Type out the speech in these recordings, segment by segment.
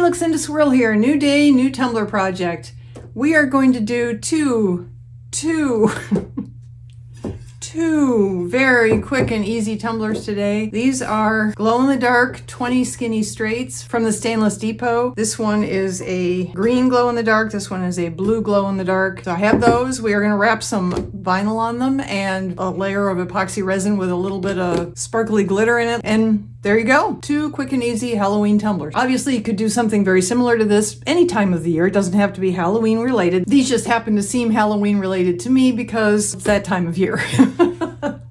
Luxinda Swirl here. New day, new tumbler project. We are going to do two very quick and easy tumblers today. These are glow-in-the-dark 20 skinny straights from the Stainless Depot. This one is a green glow-in-the-dark. This one is a blue glow-in-the-dark. So I have those. We are going to wrap some vinyl on them and a layer of epoxy resin with a little bit of sparkly glitter in it. And there you go. Two quick and easy Halloween tumblers. Obviously, you could do something very similar to this any time of the year. It doesn't have to be Halloween related. These just happen to seem Halloween related to me because it's that time of year.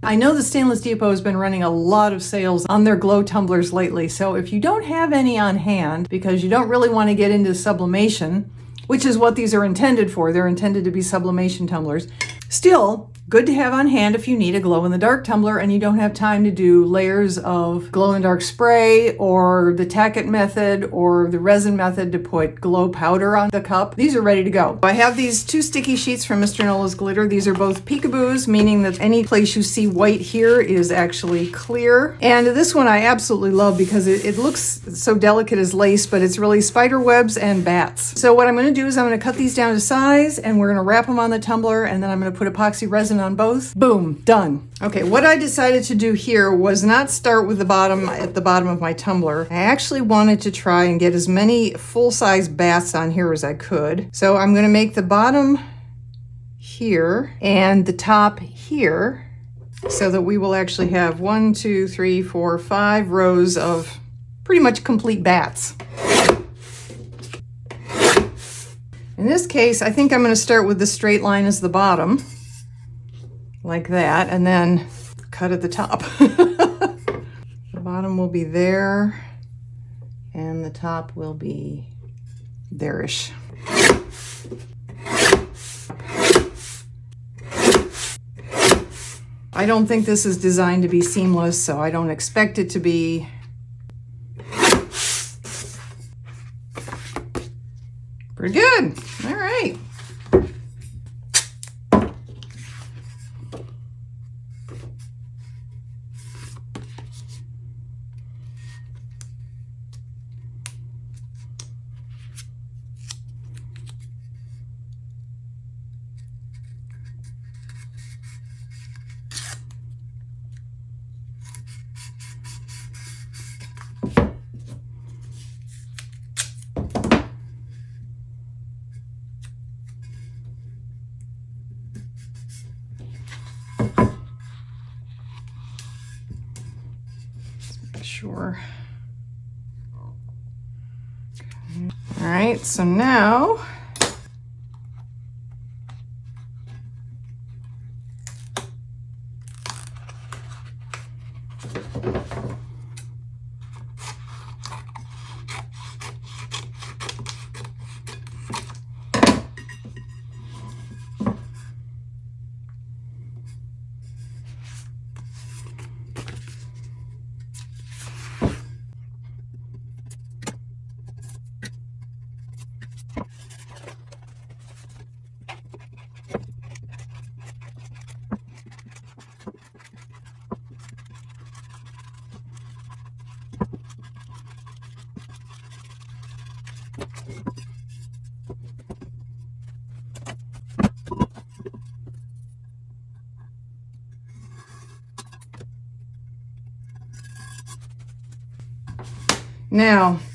I know the Stainless Depot has been running a lot of sales on their glow tumblers lately, so if you don't have any on hand because you don't really want to get into sublimation, which is what these are intended for, they're intended to be sublimation tumblers, still good to have on hand if you need a glow-in-the-dark tumbler and you don't have time to do layers of glow-in-the-dark spray or the tacket method or the resin method to put glow powder on the cup. These are ready to go. I have these two sticky sheets from Mr. Nola's Glitter. These are both peekaboos, meaning that any place you see white here is actually clear. And this one I absolutely love because it looks so delicate as lace, but it's really spider webs and bats. So what I'm going to do is I'm going to cut these down to size and we're going to wrap them on the tumbler, and then I'm going to put epoxy resin on both. Boom, done. Okay, what I decided to do here was not start with the bottom at the bottom of my tumbler. I actually wanted to try and get as many full-size bats on here as I could. So I'm going to make the bottom here and the top here so that we will actually have 1, 2, 3, 4, 5 rows of pretty much complete bats. In this case, I think I'm going to start with the straight line as the bottom, like that, and then cut at the top. The bottom will be there, and the top will be there-ish. I don't think this is designed to be seamless, so I don't expect it to be. Pretty good. All right. Sure. Okay. All right, so now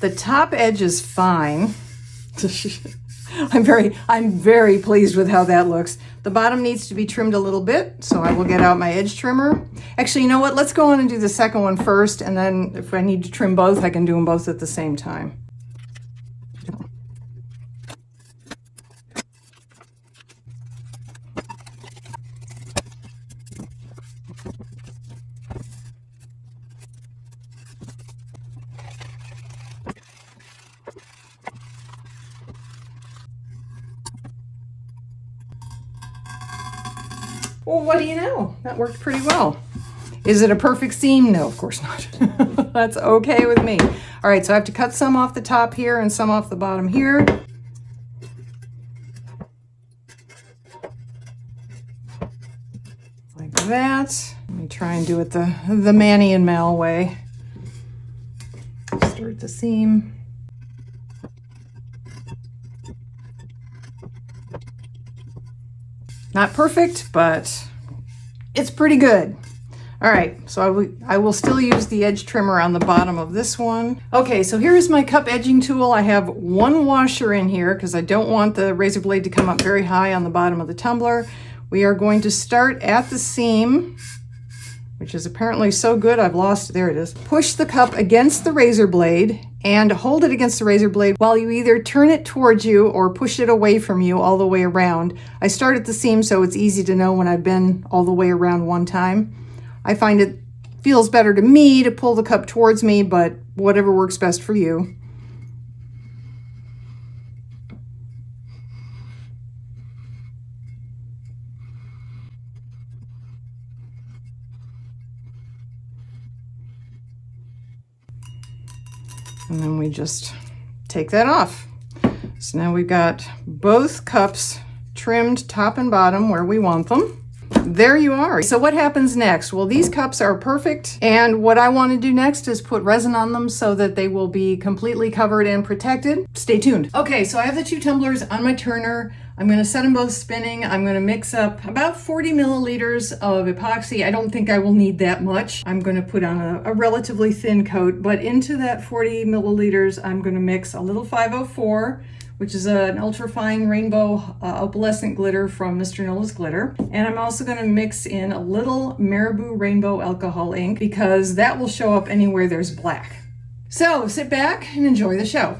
the top edge is fine. I'm very pleased with how that looks. The bottom needs to be trimmed a little bit, so I will get out my edge trimmer. Actually, you know what? Let's go on and do the second one first, and then if I need to trim both, I can do them both at the same time. Well, what do you know? That worked pretty well. Is it a perfect seam? No, of course not. That's okay with me. All right, so I have to cut some off the top here and some off the bottom here. Like that. Let me try and do it the Manny and Mal way. Start the seam. Not perfect, but it's pretty good. All right, so I will still use the edge trimmer on the bottom of this one. Okay, so here is my cup edging tool. I have one washer in here because I don't want the razor blade to come up very high on the bottom of the tumbler. We are going to start at the seam, which is apparently so good I've lost, there it is. Push the cup against the razor blade and hold it against the razor blade while you either turn it towards you or push it away from you all the way around. I start at the seam so it's easy to know when I've been all the way around one time. I find it feels better to me to pull the cup towards me, but whatever works best for you. And then we just take that off. So now we've got both cups trimmed top and bottom where we want them. There you are. So what happens next? Well, these cups are perfect. And what I want to do next is put resin on them so that they will be completely covered and protected. Stay tuned. Okay, so I have the two tumblers on my turner. I'm going to set them both spinning. I'm going to mix up about 40 milliliters of epoxy. I don't think I will need that much. I'm going to put on a relatively thin coat, but into that 40 milliliters, I'm going to mix a little 504, which is an ultrafine rainbow opalescent glitter from Mr. Nolla's Glitter. And I'm also going to mix in a little Marabou Rainbow Alcohol ink because that will show up anywhere there's black. So sit back and enjoy the show.